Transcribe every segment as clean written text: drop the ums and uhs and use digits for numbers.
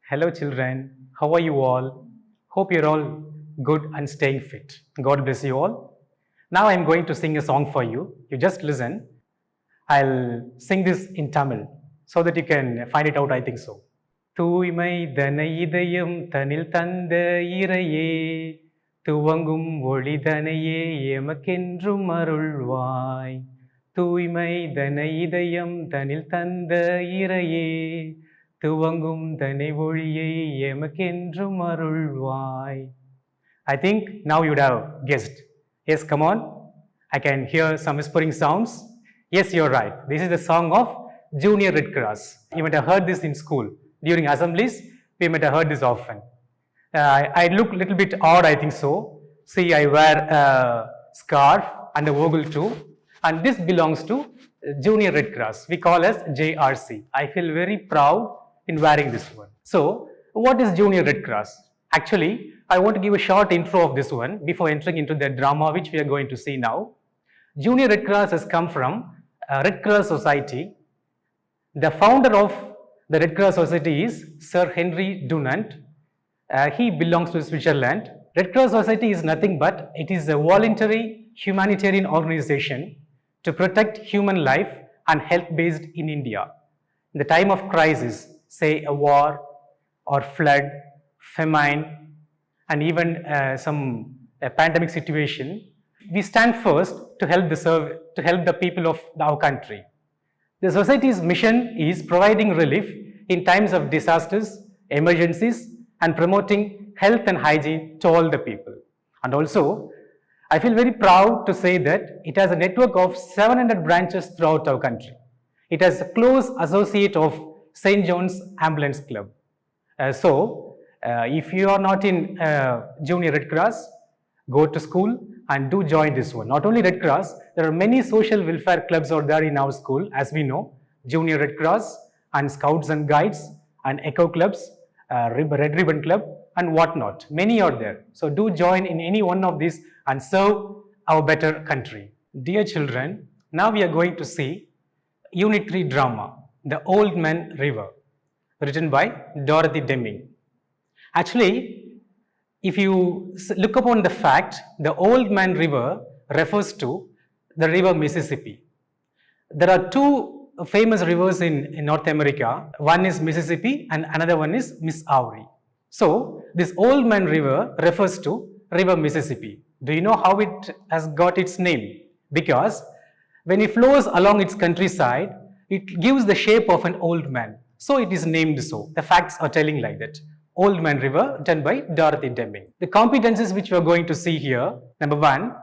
Hello children, how are you all? Hope you're all good and staying fit. God bless you all. Now I'm going to sing a song for you. You just listen. I'll sing this in Tamil so that you can find it out, I think so. தூய்மை தன இதயம் தனில் தந்த இறையே துவங்கும் ஒளிதனையே எமக்கென்றும் அருள்வாய் தூய்மை தன இதயம் தனில் தந்த இறையே துவங்கும் தனை ஒளியை எமக்கென்றும் அருள்வாய். I think now you'd have guessed. Yes, come on. I can hear some whispering sounds. Yes, you're right. This is the song of Junior Red Cross. You might have heard this in school. During assemblies, we might have heard this often. I look a little bit odd, I think so. See, I wear a scarf and a ogle too. And this belongs to Junior Red Cross. We call as JRC. I feel very proud in wearing this one. So, what is Junior Red Cross? Actually, I want to give a short intro of this one before entering into the drama which we are going to see now. Junior Red Cross has come from Red Cross Society. The founder of the Red Cross Society is Sir Henry Dunant. He belongs to Switzerland. Red Cross Society is nothing but it is a voluntary humanitarian organization to protect human life and health based in India. In the time of crisis, say a war or flood, famine, and even some pandemic situation, we stand first to help the people of our country. The society's mission is providing relief in times of disasters, emergencies, and promoting health and hygiene to all the people. And also, I feel very proud to say that it has a network of 700 branches throughout our country. It has a close associate of St. John's Ambulance Club. If you are not in Junior Red Cross, go to school and do join this one. Not only Red Cross, there are many social welfare clubs out there in our school, as we know, Junior Red Cross and Scouts and Guides and Echo Clubs, Red Ribbon Club and whatnot. Many are there. So do join in any one of these and serve our better country. Dear children, now we are going to see Unit 3 drama, The Old Man River, written by Dorothy Deming. Actually, if you look upon the fact, the Old Man River refers to the river Mississippi. There are two famous rivers in North America. One is Mississippi and another one is Missouri. So, this Old Man River refers to river Mississippi. Do you know how it has got its name? Because when it flows along its countryside, it gives the shape of an old man. So, it is named so. The facts are telling like that. Old Man River, done by Dorothy Deming. The competencies which we are going to see here, number 1,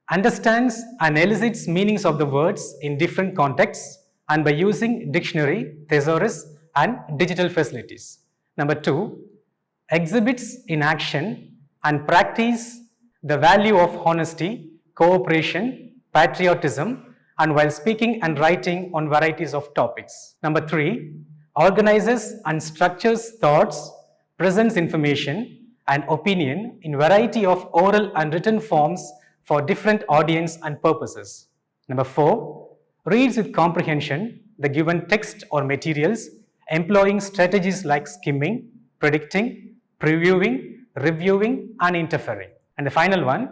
understands and elicits meanings of the words in different contexts and by using dictionary, thesaurus and digital facilities. Number 2, exhibits in action and practice the value of honesty, cooperation, patriotism and while speaking and writing on varieties of topics. Number 3, organizes and structures thoughts, presents information and opinion in variety of oral and written forms for different audience and purposes. Number 4, reads with comprehension the given text or materials, employing strategies like skimming, predicting, previewing, reviewing and interfering. And the final one,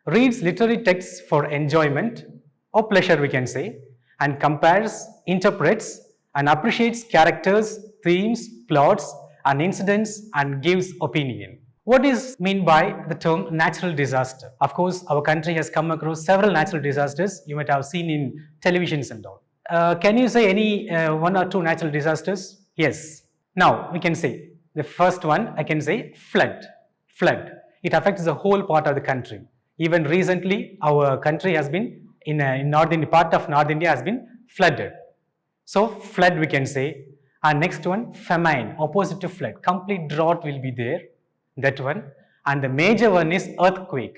reads literary texts for enjoyment or pleasure we can say, and compares, interprets and appreciates characters, themes, plots and incidents and gives opinion. What is meant by the term natural disaster? Of course, our country has come across several natural disasters you might have seen in televisions and all. Can you say any one or two natural disasters? Yes. Now, we can say the first one, I can say flood. Flood. It affects the whole part of the country. Even recently, our country has been, in part of North India has been flooded. So, flood we can say. And next one, famine, opposite to flood. Complete drought will be there, that one. And the major one is earthquake.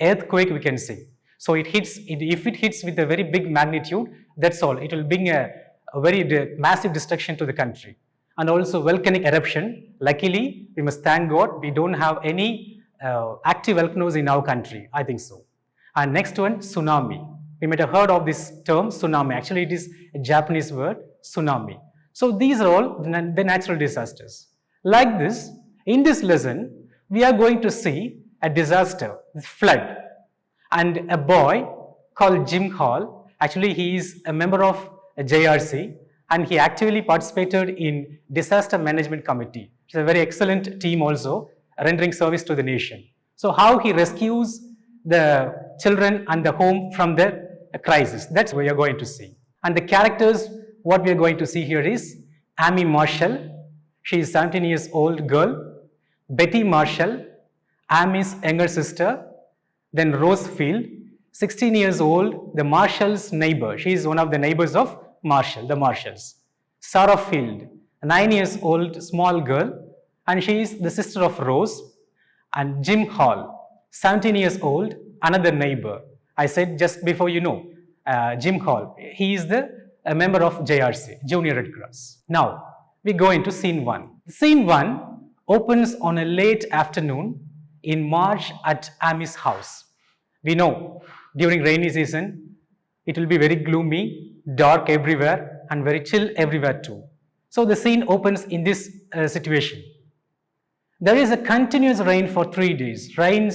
Earthquake we can say. So if it hits with a very big magnitude, that's all. It will bring a very massive destruction to the country. And also volcanic eruption. Luckily, we must thank God, we don't have any active volcanoes in our country. I think so. And next one, tsunami. We might have heard of this term, tsunami. Actually, it is a Japanese word, tsunami. So these are all the natural disasters. Like this, in this lesson, we are going to see a disaster, flood, and a boy called Jim Hall. Actually, he is a member of JRC and he actually participated in Disaster Management Committee. It's a very excellent team also, rendering service to the nation. So how he rescues the children and the home from the crisis, that's what we are going to see. And the characters, what we are going to see here is Amy Marshall. She is 17 years old girl. Betty Marshall, Amy's younger sister. Then Rose Field, 16 years old, the Marshall's neighbor. She is one of the neighbors of Marshall, the Marshalls. Sarah Field, a 9 years old small girl, and she is the sister of Rose. And Jim Hall, 17 years old, another neighbor. I said just before Jim Hall. He is a member of JRC, Junior Red Cross. Now, we go into scene 1. Scene 1 opens on a late afternoon in March at Amy's house. We know during rainy season, it will be very gloomy, dark everywhere and very chill everywhere too. So the scene opens in this situation. There is a continuous rain for 3 days. Rain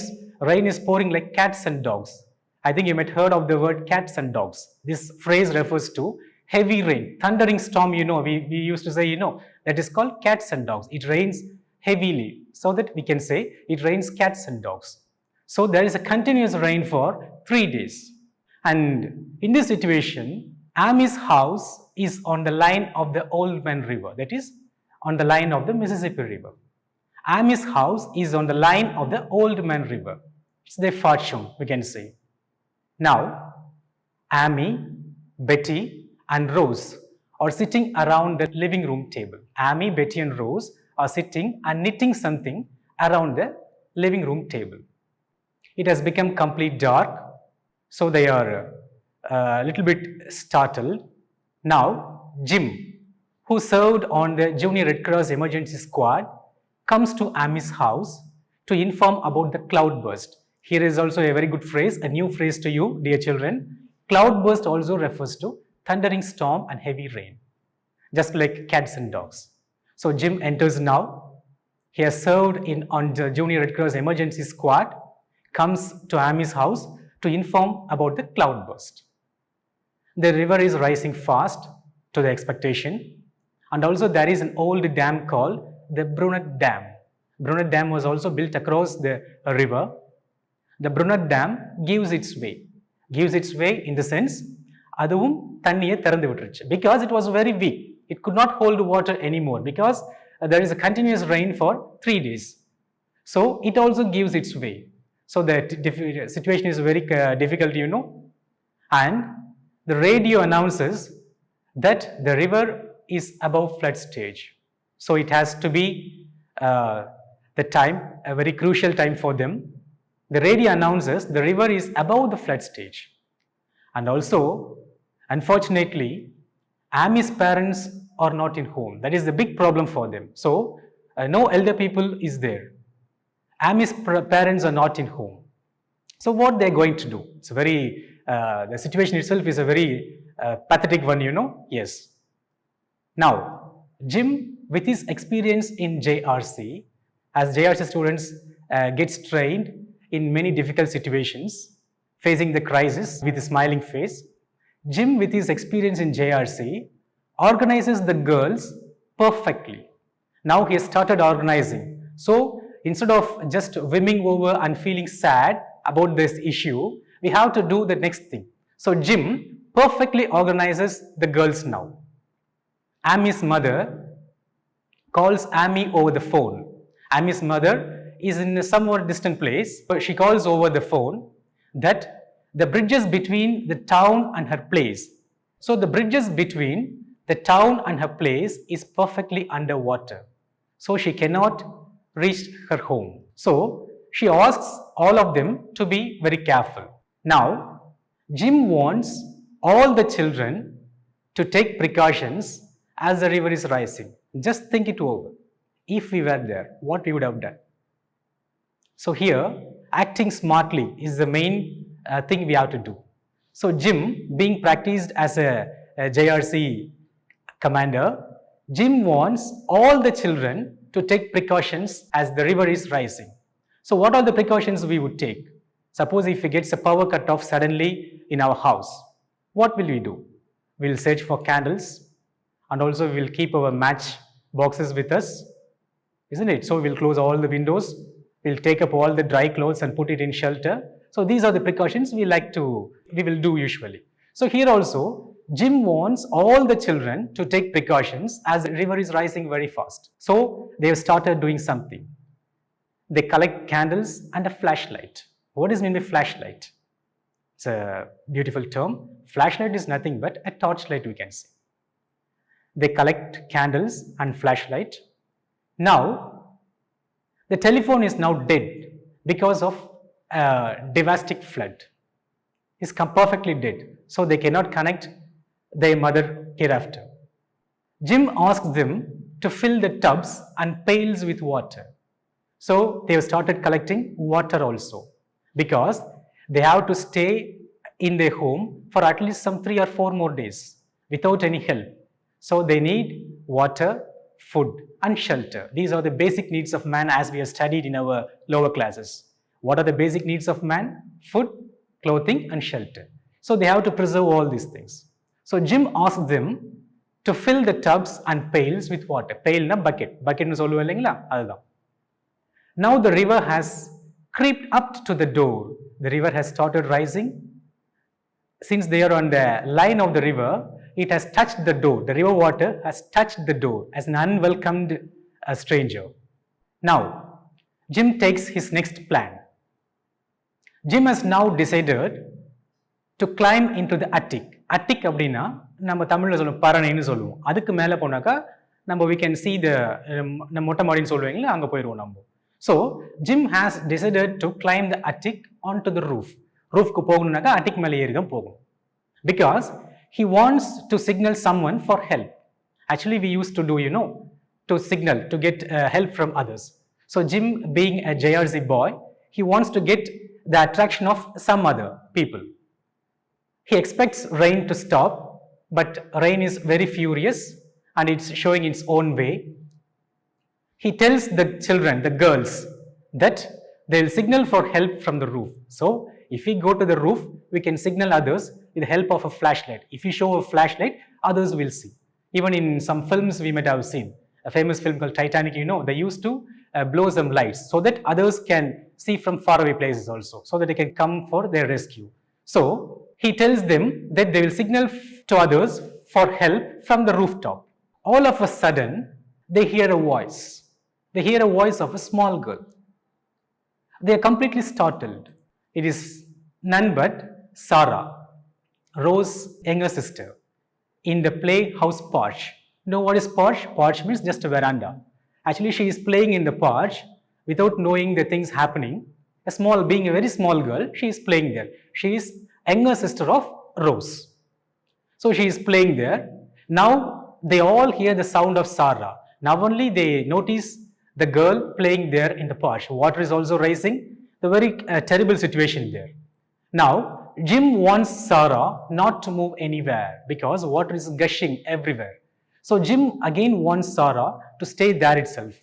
is pouring like cats and dogs. I think you might have heard of the word cats and dogs. This phrase refers to heavy rain, thundering storm, we used to say, that is called cats and dogs. It rains heavily, so that we can say it rains cats and dogs. So there is a continuous rain for 3 days. And in this situation, Amy's house is on the line of the Old Man River, that is on the line of the Mississippi River. Amy's house is on the line of the Old Man River. It's their fortune, we can say. Now, Amy, Betty and Rose are sitting around the living room table. Amy, Betty and Rose are sitting and knitting something around the living room table. It has become completely dark, so they are a little bit startled. Now, Jim, who served on the Junior Red Cross Emergency Squad, comes to Amy's house to inform about the cloudburst. Here is also a very good phrase, a new phrase to you, dear children. Cloudburst also refers to thundering storm and heavy rain, just like cats and dogs. So Jim enters now. He has served on the Junior Red Cross Emergency Squad, comes to Amy's house to inform about the cloudburst. The river is rising fast to the expectation, and also there is an old dam called the Brunette Dam. Brunette Dam was also built across the river. The Brunette Dam gives its way in the sense, aduvum தண்ணியை திறந்து விட்டுருச்சு, because it was very weak. It could not hold water anymore because there is a continuous rain for 3 days. So it also gives its way. So the situation is very difficult, and the radio announces that the river is above flood stage. So it has to be the time, a very crucial time for them. The radio announces the river is above the flood stage. And also, unfortunately, Amy's parents are not in home. That is the big problem for them. So no elder people is there. Amy's parents are not in home. So what they're going to do? It's a very, the situation itself is a very pathetic one, Yes. Now, Jim, with his experience in JRC, as JRC students gets trained in many difficult situations, facing the crisis with a smiling face, Jim, with his experience in JRC, organizes the girls perfectly. Now he has started organizing. So instead of just whimming over and feeling sad about this issue, we have to do the next thing. So Jim perfectly organizes the girls now. Amy's mother calls Amy over the phone. Amy's mother is in a somewhat distant place, but she calls over the phone that the bridges between the town and her place. So the bridges between the town and her place is perfectly underwater. So she cannot reach her home. So she asks all of them to be very careful. Now, Jim wants all the children to take precautions as the river is rising. Just think it over. If we were there, what we would have done. So here, acting smartly is the main thing we have to do. So Jim, being practiced as a JRC commander, Jim wants all the children to take precautions as the river is rising. So what are the precautions we would take? Suppose if we get a power cut off suddenly in our house, what will we do? We'll search for candles, and also we will keep our match boxes with us, isn't it? So we'll close all the windows, we'll take up all the dry clothes and put it in shelter. So these are the precautions we will do usually. So here also, Jim wants all the children to take precautions as the river is rising very fast. So they have started doing something. They collect candles and a flashlight. What is meant by flashlight? It's a beautiful term. Flashlight is nothing but a torchlight, we can say. They collect candles and flashlight. Now, the telephone is now dead because of a devastating flood. It's perfectly dead. So they cannot connect their mother hereafter. Jim asks them to fill the tubs and pails with water. So they have started collecting water also, because they have to stay in their home for at least some 3 or 4 more days without any help. So they need water, food and shelter. These are the basic needs of man as we have studied in our lower classes. What are the basic needs of man? Food, clothing and shelter. So they have to preserve all these things. So Jim asked them to fill the tubs and pails with water. Pail na bucket. Bucket nu solluva illengla adha. Now the river has creeped up to the door. The river has started rising. Since they are on the line of the river, it has touched the door. The river water has touched the door as an unwelcomed stranger. Now, Jim takes his next plan. Jim has now decided to climb into the attic. Attic அப்படின்னா நம்ம தமிழ்ல சொல்லுவோம் பரணைன்னு சொல்லுவோம். அதுக்கு மேலே போனாக்கா நம்ம we can see the மொட்டை மாடின்னு சொல்லுவீங்களா, அங்கே போயிடுவோம் நம்ம. So Jim has decided to climb the attic onto the roof. Roofக்கு போகணும்னாக்கா attic மேலே ஏறி தான் போகணும். Because he wants to signal someone for help. Actually we used to do, to signal, to get help from others. So Jim, being a JRZ boy, he wants to get the attraction of some other people. He expects rain to stop, but rain is very furious and it's showing its own way. He tells the children, the girls, that they will signal for help from the roof. So if we go to the roof, we can signal others with the help of a flashlight. If we show a flashlight, others will see. Even in some films we might have seen, a famous film called Titanic, they used to blow some lights so that others can see from faraway places also, so that they can come for their rescue. So he tells them that they will signal to others for help from the rooftop. All of a sudden, they hear a voice. They hear a voice of a small girl. They are completely startled. It is none but Sarah, Rose's younger sister, in the playhouse porch. You know what is porch? Porch means just a veranda. Actually, she is playing in the porch without knowing the things happening. Being a very small girl, she is playing there. She is younger sister of Rose. So she is playing there. Now they all hear the sound of Sarah. Now only they notice the girl playing there in the porch. Water is also rising. The very terrible situation there. Now Jim wants Sarah not to move anywhere because water is gushing everywhere. So Jim again wants Sarah to stay there itself.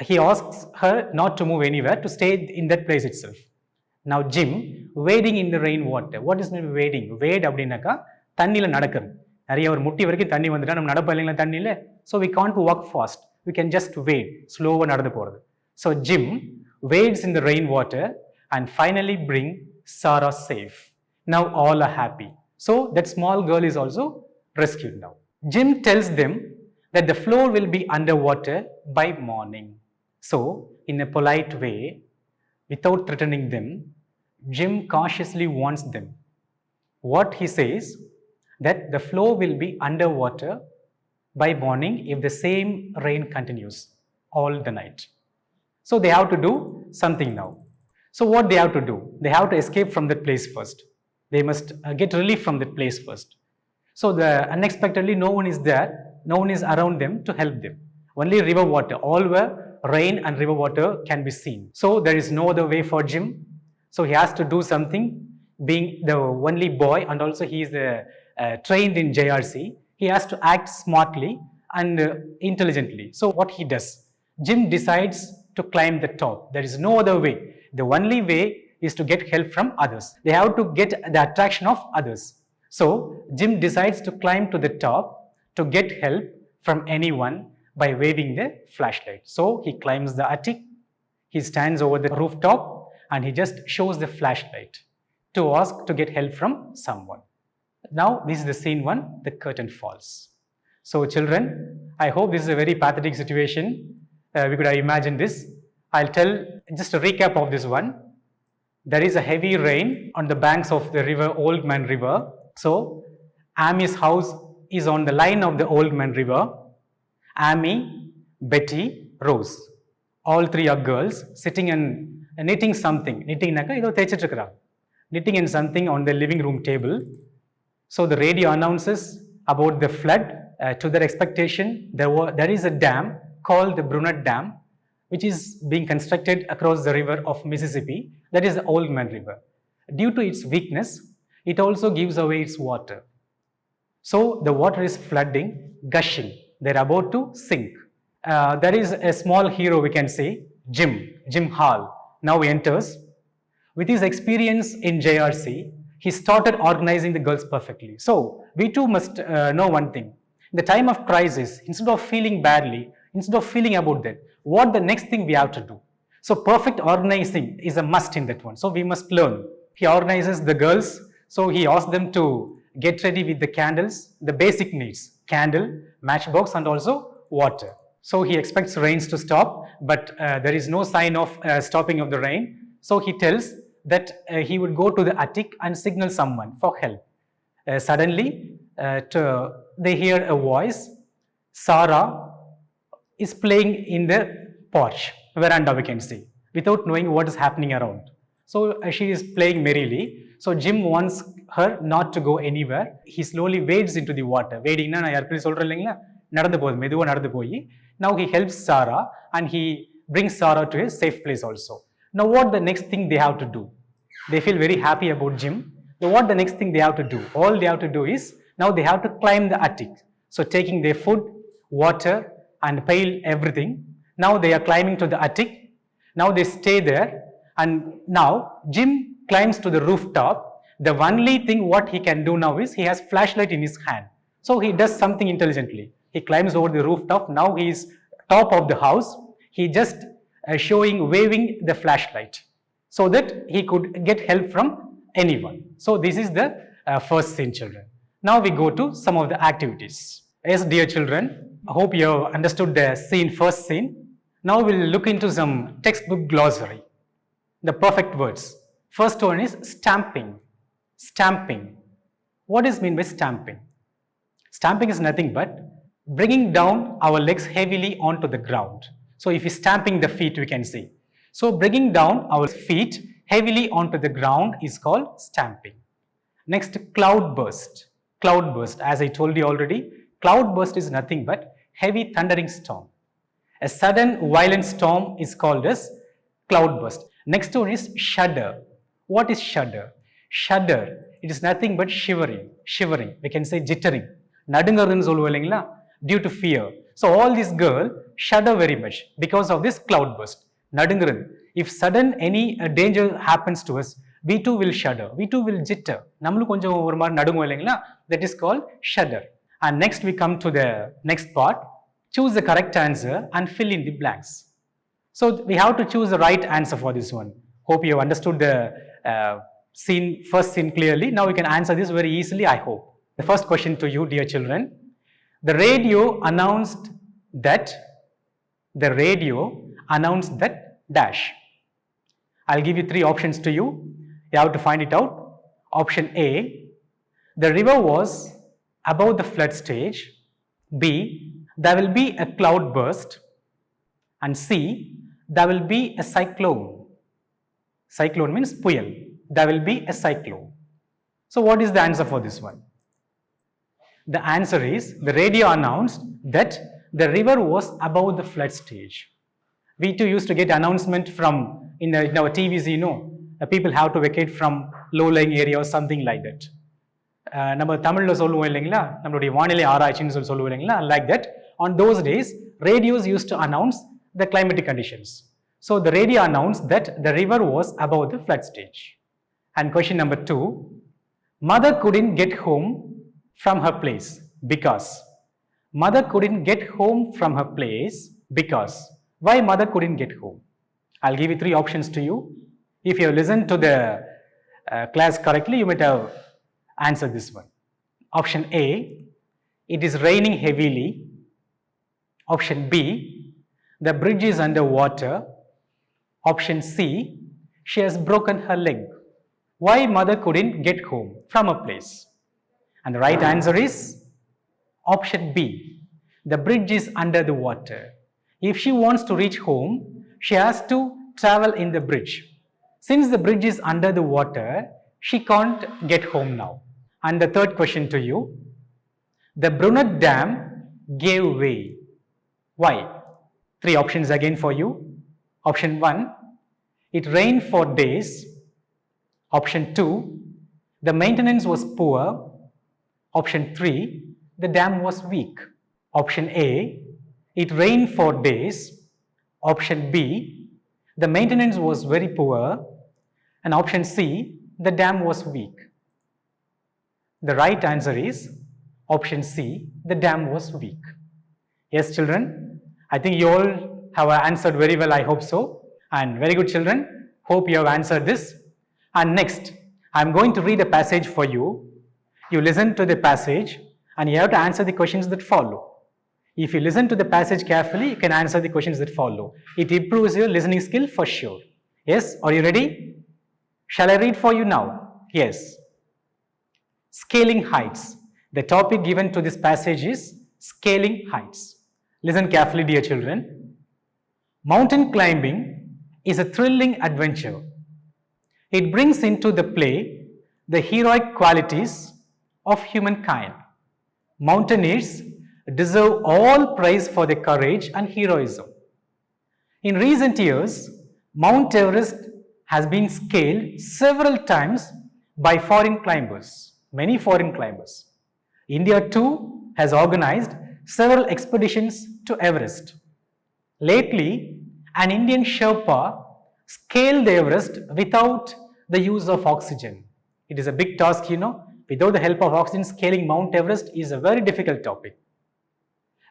He asks her not to move anywhere, to stay in that place itself. Now Jim wading in the rain water. What is meant by wading? Wade அப்படின்னாக்கா தண்ணியில் நடக்கிறது. நிறைய ஒரு முட்டி வரைக்கும் தண்ணி வந்துட்டா நம்ம நடப்போம் இல்லைங்களா தண்ணியில். So we can't walk fast. We can just wade. ஸ்லோவாக நடந்து போகிறது. So Jim wades in the rain water and finally bring Sarah safe. Now all are happy. So that small girl is also rescued now. Jim tells them that the floor will be underwater by morning. So in a polite way, without threatening them, Jim cautiously warns them. What he says, that the floor will be underwater by morning if the same rain continues all the night. So they have to do something now. So what they have to do? They have to escape from that place first. They must get relief from that place first. So unexpectedly no one is there, no one is around them to help them. Only river water, all where rain and river water can be seen. So there is no other way for Jim. So he has to do something, being the only boy and also he is trained in JRC. He has to act smartly and intelligently. So what he does? Jim decides to climb the top. There is no other way. The only way is to get help from others. They have to get the attraction of others. So Jim decides to climb to the top to get help from anyone by waving the flashlight. So he climbs the attic, he stands over the rooftop, and he just shows the flashlight to ask to get help from someone. Now this is the scene one, the curtain falls. So children, I hope this is a very pathetic situation. We could have imagined this. I'll tell just a recap of this one. There is a heavy rain on the banks of the river, Old Man River. So Amy's house is on the line of the Old Man River. Amy, Betty, Rose. All three are girls sitting and knitting something. Knitting in something on the living room table. So the radio announces about the flood. To their expectation, there is a dam called the Brunette Dam, which is being constructed across the river of Mississippi. That is the Old Man River. Due to its weakness, it also gives away its water. So the water is flooding, gushing. They're about to sink. There is a small hero, we can say, Jim Hall. Now he enters. With his experience in JRC, he started organizing the girls perfectly. So we too must know one thing. In the time of crisis, instead of feeling badly, instead of feeling about that, what the next thing we have to do? So perfect organizing is a must in that one. So we must learn. He organizes the girls. So he asks them to get ready with the candles, the basic needs, candle, matchbox, and also water. So he expects rains to stop, but there is no sign of stopping of the rain. So he tells that he would go to the attic and signal someone for help. Suddenly, they hear a voice. Sarah is playing in the porch, veranda we can see, without knowing what is happening around. So she is playing merrily. So Jim wants her not to go anywhere. He slowly wades into the water. Wading na yarpil solralengla nadandu podum meduva nadandu poi. Now he helps Sarah and he brings Sarah to a safe place also. Now what the next thing they have to do? They feel very happy about Jim. So what the next thing they have to do? All they have to do is now they have to climb the attic. So taking their food, water, and pail, everything. Now they are climbing to the attic. Now they stay there. And now Jim climbs to the rooftop. The only thing what he can do now is he has flashlight in his hand. So he does something intelligently. He climbs over the rooftop. Now he is top of the house. He just waving the flashlight so that he could get help from anyone. So this is the first scene, children. Now we go to some of the activities. Yes, dear children, I hope you have understood the first scene. Now we'll look into some textbook glossary. The perfect words. First one is stamping. Stamping. What is meant by stamping? Stamping is nothing but bringing down our legs heavily onto the ground. So if you're stamping the feet, we can see. So bringing down our feet heavily onto the ground is called stamping. Next, cloudburst. Cloudburst, as I told you already, cloudburst is nothing but heavy thundering storm. A sudden violent storm is called as cloudburst. Next one is shudder. What is shudder? Shudder, it is nothing but shivering. Shivering, we can say jittering. Due to fear. So all these girls shudder very much because of this cloudburst. Nadungaran. If sudden any danger happens to us, we too will shudder. We too will jitter. That is called shudder. And next we come to the next part. Choose the correct answer and fill in the blanks. So we have to choose the right answer for this one. Hope you have understood the first scene clearly. Now we can answer this very easily, I hope. The first question to you, dear children. The radio announced that dash. I'll give you three options to you. You have to find it out. Option A, the river was above the flood stage. B, there will be a cloud burst. And C, there will be a cyclone. Cyclone means puyal. There will be a cyclone. So what is the answer for this one? The answer is, the radio announced that the river was above the flood stage. We too used to get announcement from, in our TVs, people have to vacate from low-lying area or something like that. Like that. On those days, radios used to announce the climatic conditions. So the radio announced that the river was above the flood stage. And question number 2, mother couldn't get home from her place because. Mother couldn't get home from her place because. Why mother couldn't get home? I'll give you 3 options to you. If you have listened to the class correctly, you might have answered this one. Option A, it is raining heavily. Option B, the bridge is under water. Option C, she has broken her leg. Why mother couldn't get home from her place? And the right answer is option B, the bridge is under the water. If she wants to reach home, she has to travel in the bridge. Since the bridge is under the water, she can't get home now. And the third question to you, the Brunette Dam gave way. Why? 3 options again for you. Option 1, it rained for days. Option 2, the maintenance was poor. Option 3, the dam was weak. Option A, it rained for days. Option B, the maintenance was very poor. And option C, the dam was weak. The right answer is option C, the dam was weak. Yes, children, I think you all have answered very well, I hope so. And very good, children. Hope you have answered this. And next, I am going to read a passage for you. You listen to the passage and you have to answer the questions that follow. If you listen to the passage carefully, you can answer the questions that follow. It improves your listening skill for sure. Yes, are you ready? Shall I read for you now? Yes. Scaling heights. The topic given to this passage is scaling heights. Listen carefully, dear children. Mountain climbing is a thrilling adventure. It brings into the play the heroic qualities of humankind. Mountaineers deserve all praise for their courage and heroism. In recent years, Mount Everest has been scaled several times by foreign climbers, many foreign climbers. India too has organized several expeditions to Everest. Lately, an Indian Sherpa scaled the Everest without the use of oxygen. It is a big task, you know. Without the help of oxygen, scaling Mount Everest is a very difficult topic.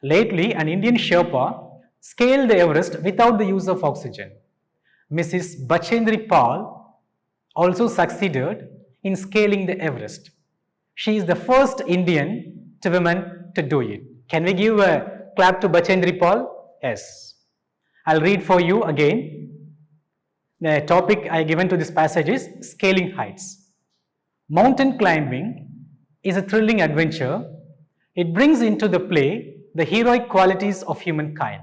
Lately, an Indian Sherpa scaled the Everest without the use of oxygen. Mrs. Bachendri Pal also succeeded in scaling the Everest. She is the first Indian woman to do it. Can we give a clap to Bachendri Pal? Yes. I'll read for you again. The topic I given to this passage is scaling heights. Mountain climbing is a thrilling adventure. It brings into the play the heroic qualities of humankind.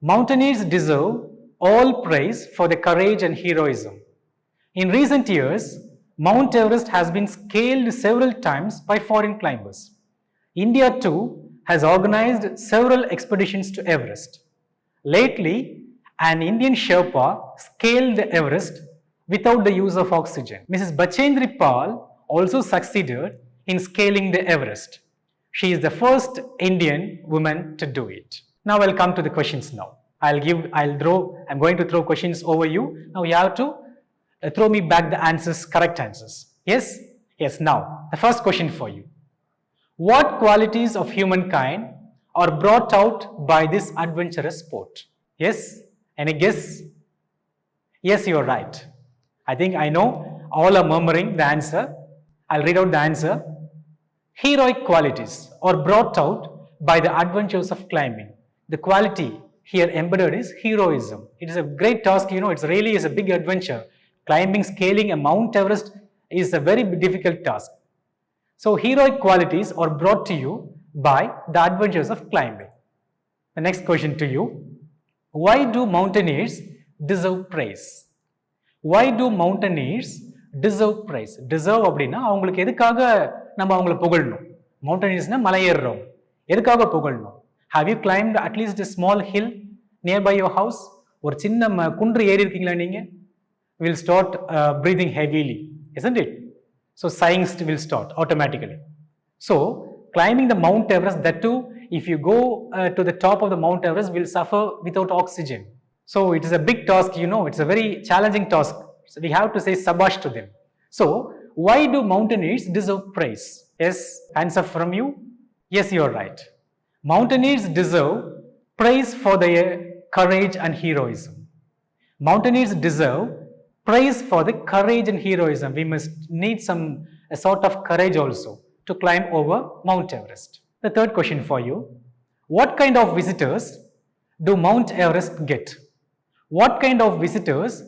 Mountaineers deserve all praise for their courage and heroism. In recent years, Mount Everest has been scaled several times by foreign climbers. India too has organized several expeditions to Everest. Lately, an Indian Sherpa scaled the Everest without the use of oxygen. Mrs. Bachendri Pal also succeeded in scaling the Everest. She is the first Indian woman to do it. Now I'll come to the questions now. I'm going to throw questions over you. Now you have to throw me back the answers, correct answers. Yes? Yes, now the first question for you. What qualities of humankind are brought out by this adventurous sport? Yes? Any guess? Yes, you are right. I think I know all are murmuring the answer. I'll read out the answer. Heroic qualities are brought out by the adventures of climbing. The quality here embedded is heroism. It is a great task, you know, it really is a big adventure. Climbing, scaling a Mount Everest is a very difficult task. So heroic qualities are brought to you by the adventures of climbing. The next question to you. Why do mountaineers deserve praise? Why do mountaineers deserve praise? Deserve அப்படின்னா அவங்களுக்கு எதுக்காக நம்ம அவங்களை புகழணும்? Mountaineersனா மலை ஏறுறோம். எதுக்காக புகழணும்? Have you climbed at least a small hill nearby your house? ஒரு சின்ன குன்று ஏறி இருக்கீங்களா நீங்க? Will start breathing heavily, isn't it? So sighing will start automatically. So climbing the Mount Everest, that too if you go to the top of the Mount Everest, will suffer without oxygen. So it is a big task, you know, it's a very challenging task. So we have to say sabash to them. So why do mountaineers deserve praise? Yes, answer from you? Yes, you are right. Mountaineers deserve praise for their courage and heroism. Mountaineers deserve praise for the courage and heroism. We must need a sort of courage also to climb over Mount Everest. The third question for you. What kind of visitors do Mount Everest get? What kind of visitors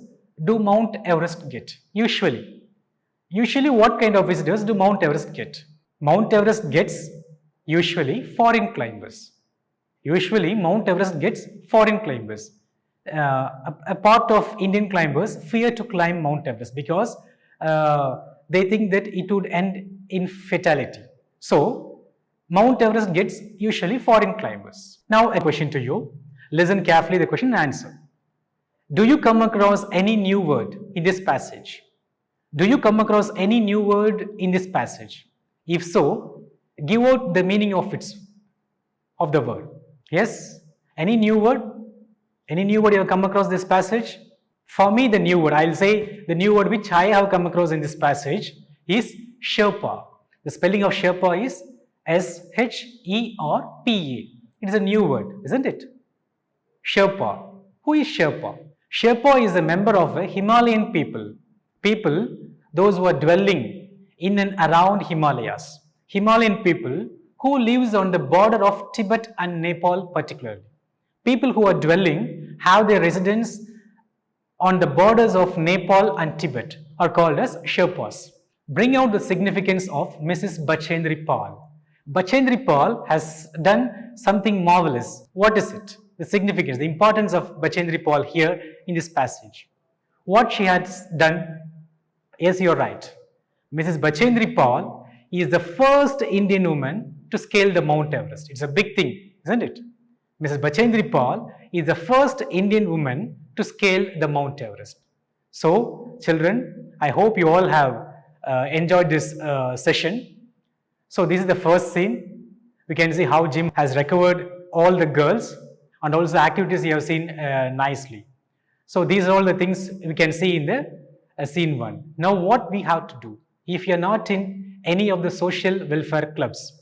do Mount Everest get? Usually, what kind of visitors do Mount Everest get? Mount Everest gets usually foreign climbers. Usually, Mount Everest gets foreign climbers. A part of Indian climbers fear to climb Mount Everest because they think that it would end in fatality. So, Mount Everest gets usually foreign climbers. Now, a question to you. Listen carefully the question and answer. Do you come across any new word in this passage? Do you come across any new word in this passage? If so, give out the meaning of the word. Yes? Any new word? Any new word you have come across this passage? For me, the new word, I'll say the new word which I have come across in this passage is Sherpa. The spelling of Sherpa is S-H-E-R-P-A. It is a new word, isn't it? Sherpa. Who is Sherpa? Sherpa is a member of a Himalayan people. People, those who are dwelling in and around Himalayas. Himalayan people who lives on the border of Tibet and Nepal particularly. People who are dwelling have their residence on the borders of Nepal and Tibet are called as Sherpas. Bring out the significance of Mrs. Bachendri Pal. Bachendri Pal has done something marvelous. What is it? The significance, the importance of Bachendri Pal here in this passage. What she has done, yes, you're right. Mrs. Bachendri Pal is the first Indian woman to scale the Mount Everest. It's a big thing, isn't it? Mrs. Bachendri Pal is the first Indian woman to scale the Mount Everest. So, children, I hope you all have enjoyed this session. So, this is the first scene. We can see how Jim has recovered all the girls and also the activities you have seen nicely. So, these are all the things we can see in the scene 1. Now, what we have to do? If you are not in any of the social welfare clubs,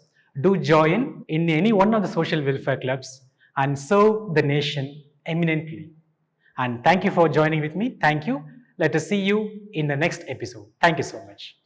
do join in any one of the social welfare clubs and serve the nation eminently. And thank you for joining with me. Thank you. Let us see you in the next episode. Thank you so much.